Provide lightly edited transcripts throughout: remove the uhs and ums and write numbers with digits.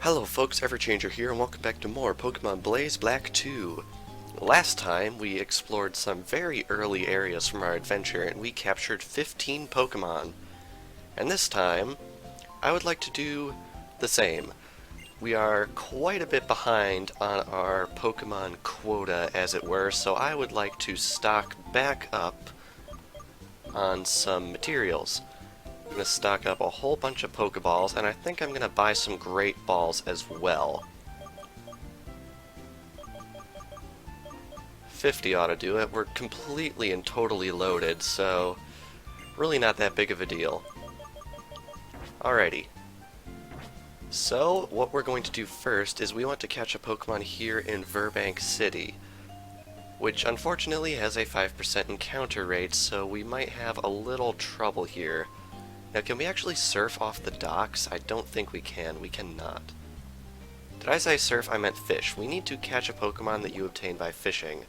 Hello folks, Everchanger here, and welcome back to more Pokemon Blaze Black 2. Last time, we explored some very early areas from our adventure, and we captured 15 Pokemon. And this time, I would like to do the same. We are quite a bit behind on our Pokemon quota, as it were, so I would like to stock back up on some materials. I'm going to stock up a whole bunch of Pokeballs, and I think I'm going to buy some Great Balls as well. 50 ought to do it. We're completely and totally loaded, so really not that big of a deal. Alrighty. So, what we're going to do first is we want to catch a Pokemon here in Virbank City, which unfortunately has a 5% encounter rate, so we might have a little trouble here. Now, can we actually surf off the docks? I don't think we can. We cannot. Did I say surf? I meant fish. We need to catch a Pokemon that you obtain by fishing.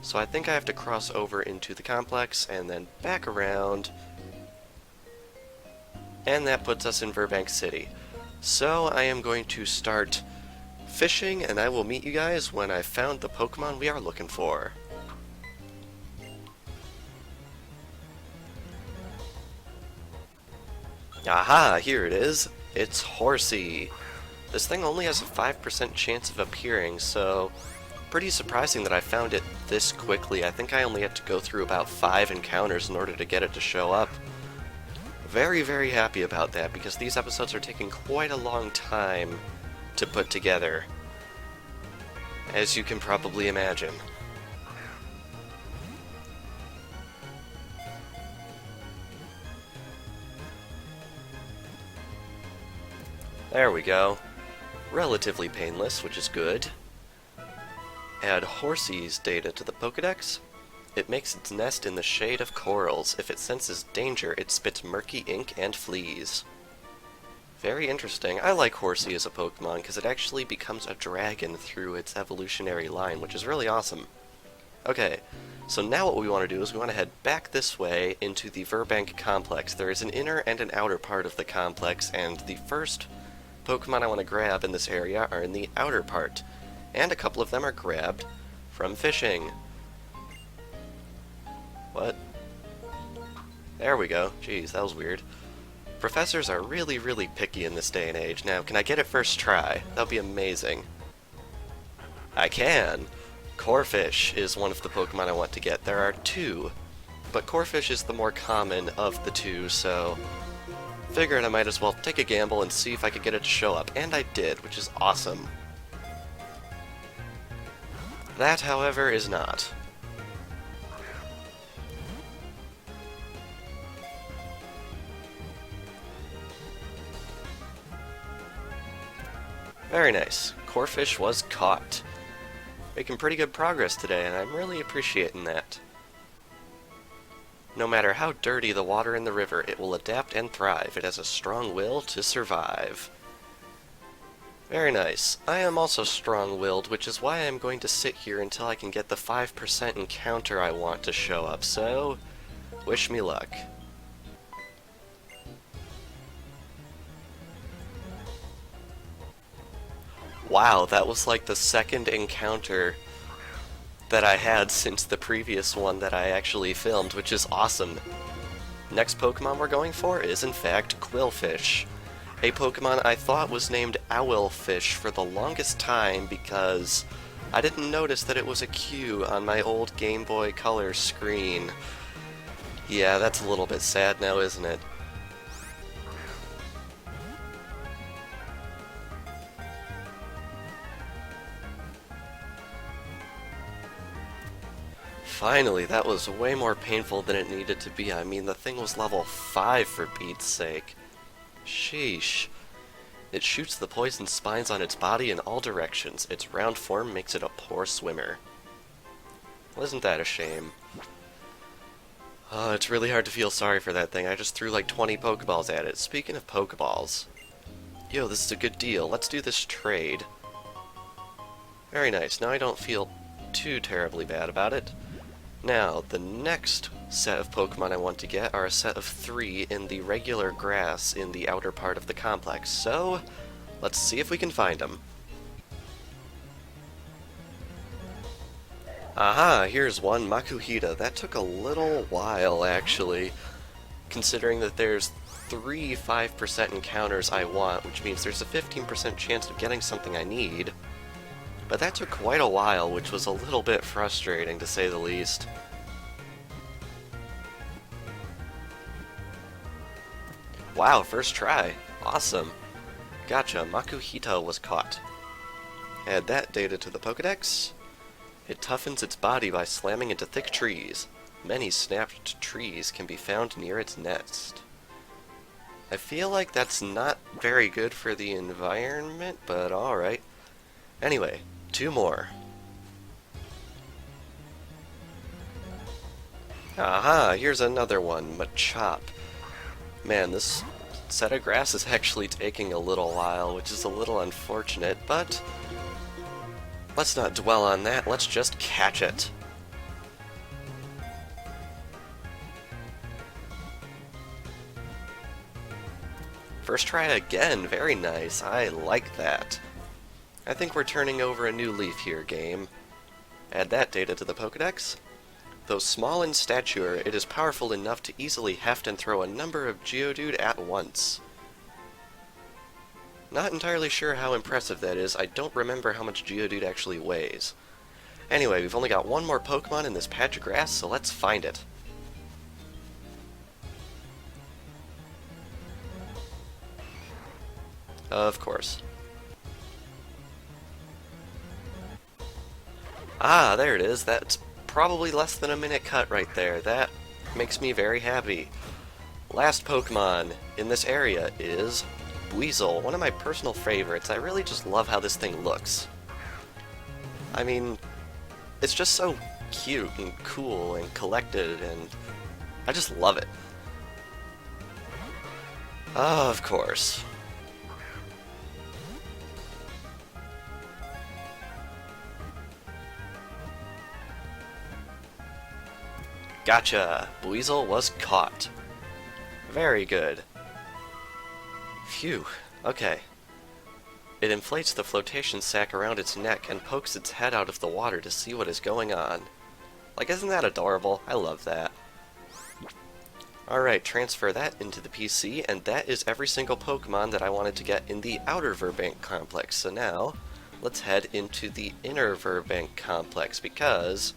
So I think I have to cross over into the complex and then back around. And that puts us in Virbank City. So I am going to start fishing, and I will meet you guys when I've found the Pokemon we are looking for. Aha, here it is. It's Horsea. This thing only has a 5% chance of appearing, so pretty surprising that I found it this quickly. I think I only had to go through about 5 encounters in order to get it to show up. Very, very happy about that, because these episodes are taking quite a long time to put together, as you can probably imagine. There we go. Relatively painless, which is good. Add Horsea's data to the Pokedex. It makes its nest in the shade of corals. If it senses danger, it spits murky ink and flees. Very interesting. I like Horsea as a Pokemon because it actually becomes a dragon through its evolutionary line, which is really awesome. Okay, so now what we want to do is we want to head back this way into the Virbank complex. There is an inner and an outer part of the complex, and the first Pokemon I want to grab in this area are in the outer part, and a couple of them are grabbed from fishing. What? There we go. Jeez, that was weird. Professors are really, really picky in this day and age. Now, can I get it first try? That would be amazing. I can! Corphish is one of the Pokemon I want to get. There are 2, but Corphish is the more common of the 2, so figured I might as well take a gamble and see if I could get it to show up, and I did, which is awesome. That, however, is not. Very nice. Corphish was caught. Making pretty good progress today, and I'm really appreciating that. No matter how dirty the water in the river, it will adapt and thrive. It has a strong will to survive. Very nice. I am also strong-willed, which is why I'm going to sit here until I can get the 5% encounter I want to show up, so wish me luck. Wow, that was like the second encounter that I had since the previous one that I actually filmed, which is awesome. Next Pokemon we're going for is in fact Qwilfish, a Pokemon I thought was named Owlfish for the longest time because I didn't notice that it was a Q on my old Game Boy Color screen. Yeah, that's a little bit sad now, isn't it? Finally, that was way more painful than it needed to be. I mean, the thing was level 5 for Pete's sake. Sheesh. It shoots the poison spines on its body in all directions. Its round form makes it a poor swimmer. Wasn't that a shame? Oh, it's really hard to feel sorry for that thing. I just threw like 20 Pokeballs at it. Speaking of Pokeballs. Yo, this is a good deal. Let's do this trade. Very nice. Now I don't feel too terribly bad about it. Now, the next set of Pokemon I want to get are a set of 3 in the regular grass in the outer part of the complex, so Let's see if we can find him. Aha, here's one, Makuhita. That took a little while, actually, considering that there's 3 5% encounters I want, which means there's a 15% chance of getting something I need. But that took quite a while, which was a little bit frustrating, to say the least. Wow, first try. Awesome. Gotcha, Makuhita was caught. Add that data to the Pokédex. It toughens its body by slamming into thick trees. Many snapped trees can be found near its nest. I feel like that's not very good for the environment, but alright. Anyway, 2 more. Aha, here's another one, Machop. Man, this set of grass is actually taking a little while, which is a little unfortunate, but let's not dwell on that, let's just catch it. First try again, very nice, I like that. I think we're turning over a new leaf here, game. Add that data to the Pokédex. Though small in stature, it is powerful enough to easily heft and throw a number of Geodude at once. Not entirely sure how impressive that is. I don't remember how much Geodude actually weighs. Anyway, we've only got one more Pokemon in this patch of grass, so let's find it. Of course. Ah, there it is. That's probably less than a minute cut right there. That makes me very happy. Last Pokemon in this area is Weasel, one of my personal favorites. I really just love how this thing looks. I mean, it's just so cute and cool and collected, and I just love it. Of course. Gotcha! Weasel was caught. Very good. Phew. Okay. It inflates the flotation sac around its neck and pokes its head out of the water to see what is going on. Like, isn't that adorable? I love that. Alright, transfer that into the PC, and that is every single Pokemon that I wanted to get in the outer Virbank complex. So now, let's head into the inner Virbank complex, because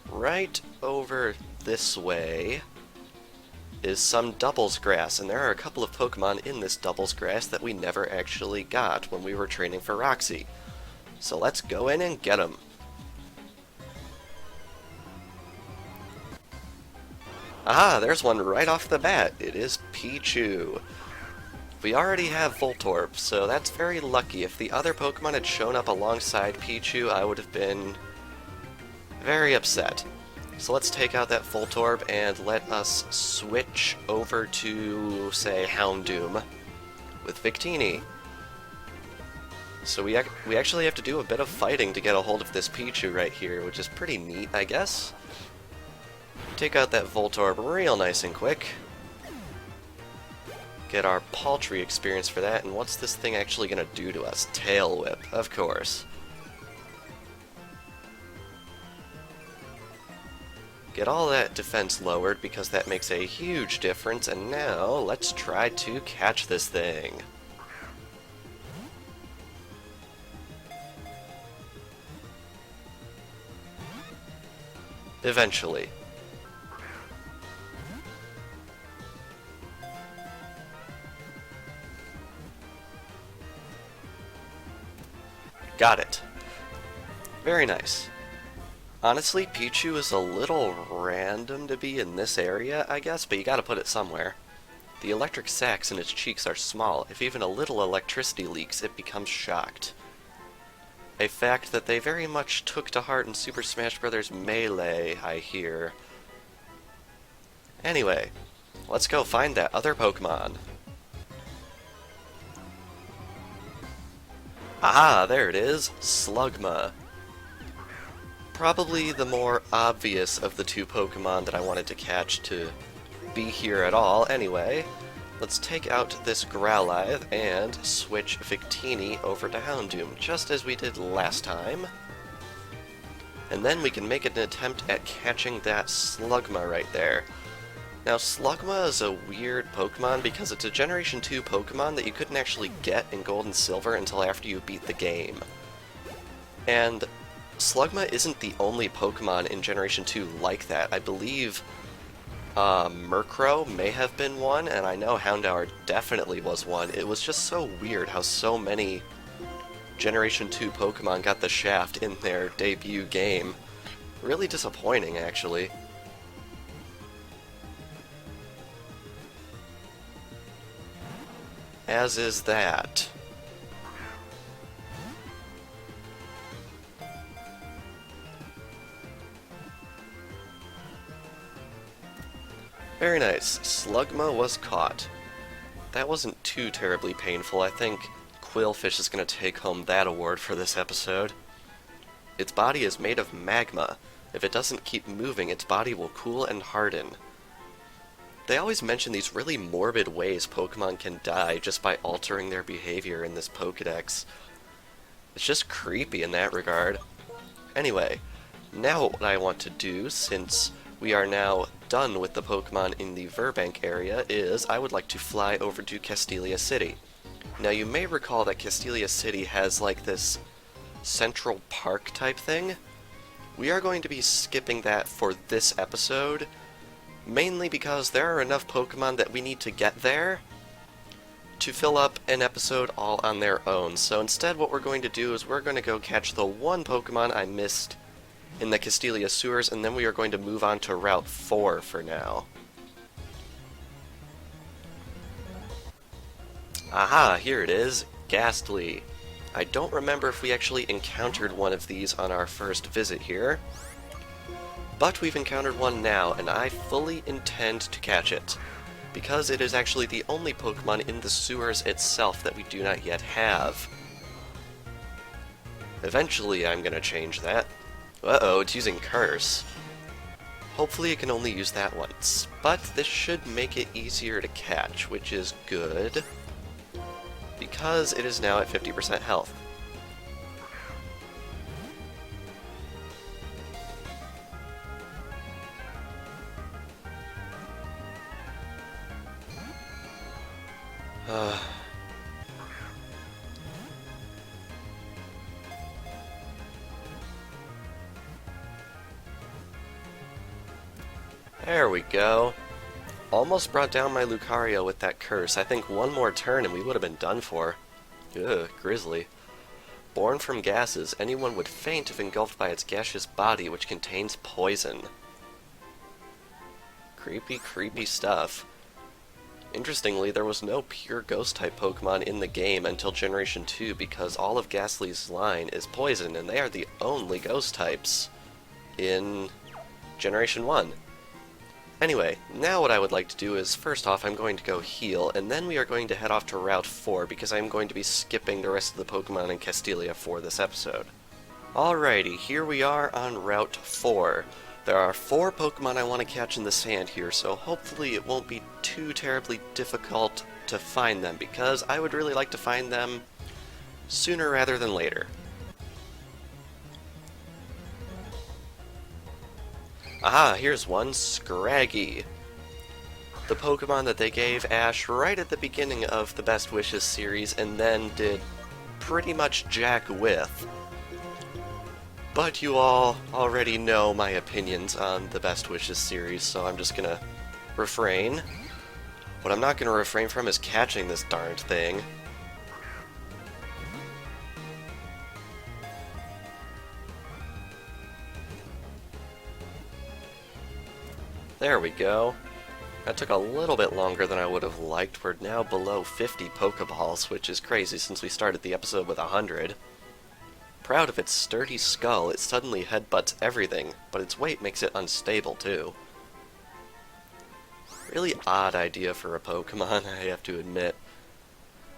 right over this way is some Doubles Grass, and there are a couple of Pokemon in this Doubles Grass that we never actually got when we were training for Roxy. So let's go in and get them. Aha, there's one right off the bat. It is Pichu. We already have Voltorb, so that's very lucky. If the other Pokemon had shown up alongside Pichu, I would have been very upset. So let's take out that Voltorb and let us switch over to, say, Houndoom with Victini. So we actually have to do a bit of fighting to get a hold of this Pichu right here, which is pretty neat, I guess. Take out that Voltorb real nice and quick. Get our paltry experience for that, and what's this thing actually gonna do to us? Tail Whip, of course. Get all that defense lowered because that makes a huge difference, and now let's try to catch this thing. Eventually. Got it. Very nice. Honestly, Pichu is a little random to be in this area, I guess, but you gotta put it somewhere. The electric sacs in its cheeks are small. If even a little electricity leaks, it becomes shocked. A fact that they very much took to heart in Super Smash Bros. Melee, I hear. Anyway, let's go find that other Pokemon. Aha, there it is, Slugma. Probably the more obvious of the two Pokemon that I wanted to catch to be here at all. Anyway, let's take out this Growlithe and switch Victini over to Houndoom, just as we did last time. And then we can make an attempt at catching that Slugma right there. Now, Slugma is a weird Pokemon because it's a Generation 2 Pokemon that you couldn't actually get in Gold and Silver until after you beat the game. And Slugma isn't the only Pokemon in Generation 2 like that. I believe Murkrow may have been one, and I know Houndour definitely was one. It was just so weird how so many Generation 2 Pokemon got the shaft in their debut game. Really disappointing, actually. As is that. Very nice. Slugma was caught. That wasn't too terribly painful. I think Quillfish is going to take home that award for this episode. Its body is made of magma. If it doesn't keep moving, its body will cool and harden. They always mention these really morbid ways Pokemon can die just by altering their behavior in this Pokédex. It's just creepy in that regard. Anyway, now what I want to do, since we are now done with the Pokemon in the Virbank area, is I would like to fly over to Castelia City. Now you may recall that Castelia City has like this Central Park type thing. We are going to be skipping that for this episode, mainly because there are enough Pokemon that we need to get there to fill up an episode all on their own. So instead what we're going to do is we're going to go catch the one Pokemon I missed in the Castelia sewers, and then we are going to move on to Route 4 for now. Aha, here it is, Ghastly. I don't remember if we actually encountered one of these on our first visit here, but we've encountered one now, and I fully intend to catch it, because it is actually the only Pokemon in the sewers itself that we do not yet have. Eventually I'm gonna change that. Uh-oh, it's using Curse. Hopefully it can only use that once, but this should make it easier to catch, which is good, because it is now at 50% health. There we go. Almost brought down my Lucario with that curse. I think one more turn and we would have been done for. Ugh, grisly. Born from gases, anyone would faint if engulfed by its gaseous body, which contains poison. Creepy, creepy stuff. Interestingly, there was no pure Ghost-type Pokemon in the game until Generation 2 because all of Ghastly's line is poison, and they are the only Ghost-types in Generation 1. Anyway, now what I would like to do is, first off, I'm going to go heal, and then we are going to head off to Route 4 because I'm going to be skipping the rest of the Pokemon in Castelia for this episode. Alrighty, here we are on Route 4. There are 4 Pokemon I want to catch in the sand here, so hopefully it won't be too terribly difficult to find them, because I would really like to find them sooner rather than later. Aha, here's one, Scraggy. The Pokemon that they gave Ash right at the beginning of the Best Wishes series and then did pretty much jack with. But you all already know my opinions on the Best Wishes series, so I'm just gonna refrain. What I'm not gonna refrain from is catching this darned thing. There we go. That took a little bit longer than I would have liked. We're now below 50 Pokeballs, which is crazy since we started the episode with 100. Proud of its sturdy skull, it suddenly headbutts everything, but its weight makes it unstable too. Really odd idea for a Pokemon, I have to admit.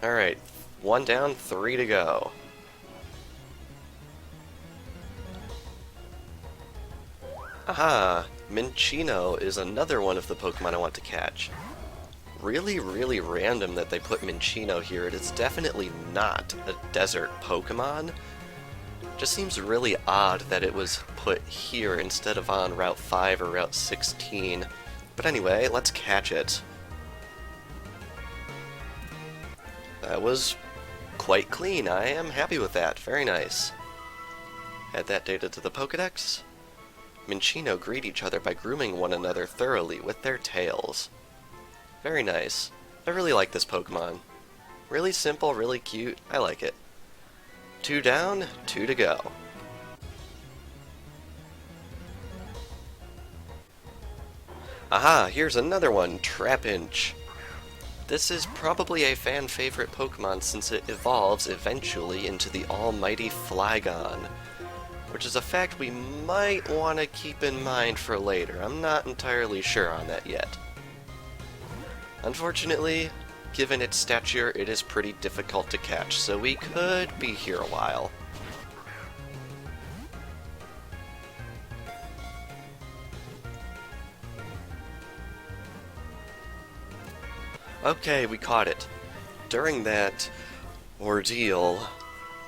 Alright, 1 down, 3 to go. Aha! Minccino is another one of the Pokemon I want to catch. really, really random that they put Minccino here. It is definitely not a desert Pokemon. Just seems really odd that it was put here instead of on Route 5 or Route 16. But anyway, let's catch it. That was quite clean. I am happy with that. Very nice. Add that data to the Pokédex. Minccino greet each other by grooming one another thoroughly with their tails. Very nice. I really like this Pokemon. Really simple, really cute. I like it. 2 down, 2 to go. Aha, here's another one, Trapinch. This is probably a fan favorite Pokemon since it evolves eventually into the almighty Flygon, which is a fact we might want to keep in mind for later. I'm not entirely sure on that yet. Unfortunately, given its stature, it is pretty difficult to catch, so we could be here a while. Okay, we caught it. During that ordeal,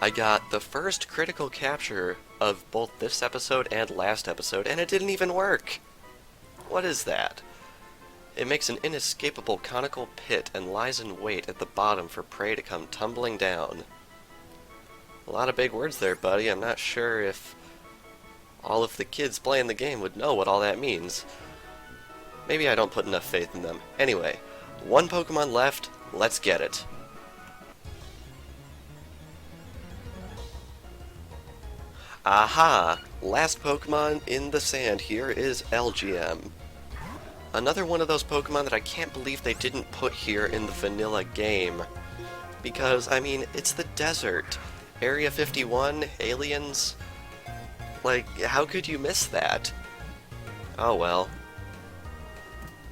I got the first critical capture of both this episode and last episode, and it didn't even work! What is that? It makes an inescapable conical pit and lies in wait at the bottom for prey to come tumbling down. A lot of big words there, buddy. I'm not sure if all of the kids playing the game would know what all that means. Maybe I don't put enough faith in them. Anyway, 1 Pokemon left, let's get it. Aha! Last Pokemon in the sand here is LGM. Another one of those Pokemon that I can't believe they didn't put here in the vanilla game. Because, I mean, it's the desert. Area 51, aliens. Like, how could you miss that? Oh well.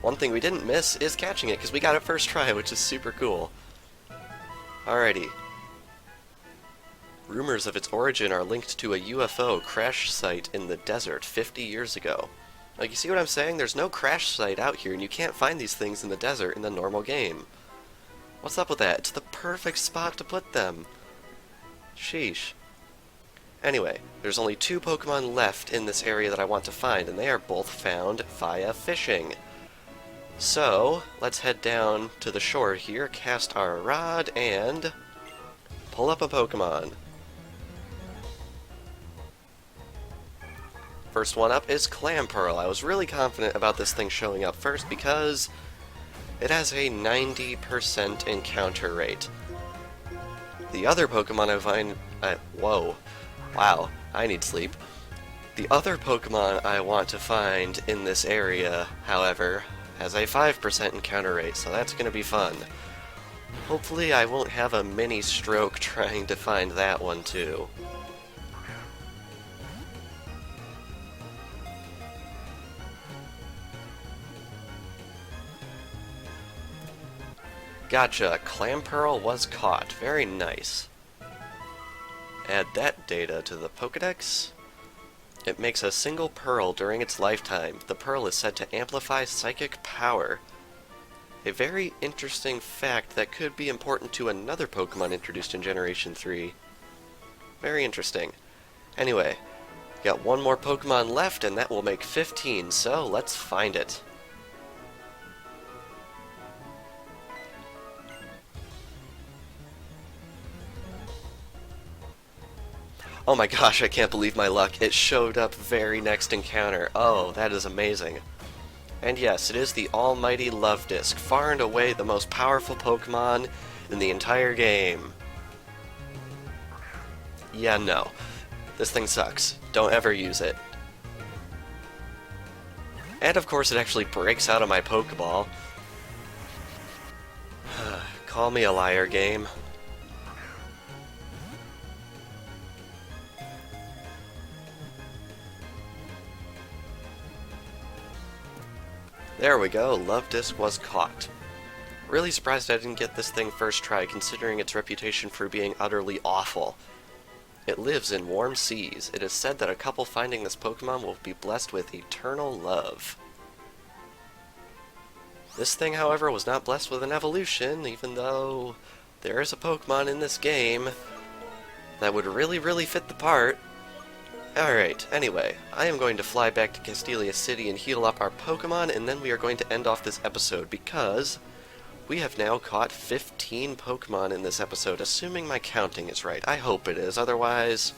One thing we didn't miss is catching it, because we got it first try, which is super cool. Alrighty. Rumors of its origin are linked to a UFO crash site in the desert 50 years ago. Like, you see what I'm saying? There's no crash site out here, and you can't find these things in the desert in the normal game. What's up with that? It's the perfect spot to put them. Sheesh. Anyway, there's only 2 Pokemon left in this area that I want to find, and they are both found via fishing. So, let's head down to the shore here, cast our rod, and pull up a Pokemon. First one up is Clamperl. I was really confident about this thing showing up first because it has a 90% encounter rate. The other Pokemon I find... whoa. Wow, I need sleep. The other Pokemon I want to find in this area, however, has a 5% encounter rate, so that's going to be fun. Hopefully I won't have a mini stroke trying to find that one too. Gotcha, Clamperl was caught. Very nice. Add that data to the Pokédex. It makes a single pearl during its lifetime. The pearl is said to amplify psychic power. A very interesting fact that could be important to another Pokemon introduced in Generation 3. Very interesting. Anyway, got one more Pokemon left and that will make 15, so let's find it. Oh my gosh, I can't believe my luck. It showed up very next encounter. Oh, that is amazing. And yes, it is the almighty Love Disc, far and away the most powerful Pokemon in the entire game. Yeah, no. This thing sucks. Don't ever use it. And of course it actually breaks out of my Pokeball. Call me a liar, game. There we go, Love Disc was caught. Really surprised I didn't get this thing first try, considering its reputation for being utterly awful. It lives in warm seas. It is said that a couple finding this Pokemon will be blessed with eternal love. This thing, however, was not blessed with an evolution, even though there is a Pokemon in this game that would really, really fit the part. Alright, anyway, I am going to fly back to Castelia City and heal up our Pokemon, and then we are going to end off this episode, because we have now caught 15 Pokemon in this episode, assuming my counting is right. I hope it is, otherwise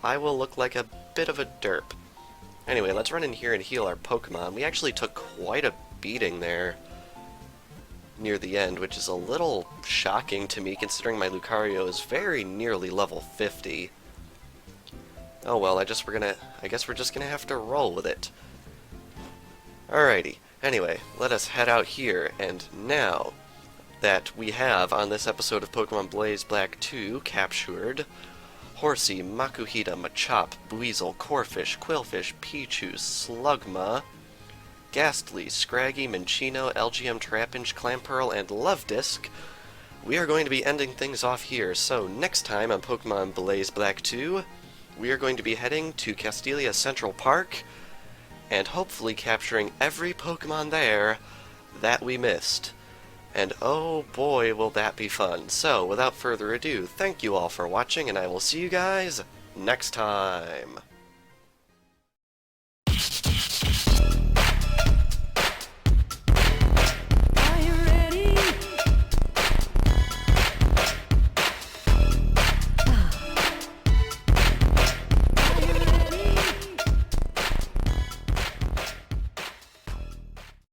I will look like a bit of a derp. Anyway, let's run in here and heal our Pokemon. We actually took quite a beating there near the end, which is a little shocking to me, considering my Lucario is very nearly level 50. Oh well, I guess we're just gonna have to roll with it. Alrighty. Anyway, let us head out here, and now that we have, on this episode of Pokemon Blaze Black 2, captured Horsea, Makuhita, Machop, Buizel, Corphish, Quillfish, Pichu, Slugma, Ghastly, Scraggy, Minccino, LGM, Trapinch, Clamperl, and Lovedisk, we are going to be ending things off here. So next time on Pokemon Blaze Black 2, we are going to be heading to Castelia Central Park, and hopefully capturing every Pokemon there that we missed. And oh boy, will that be fun. So, without further ado, thank you all for watching, and I will see you guys next time.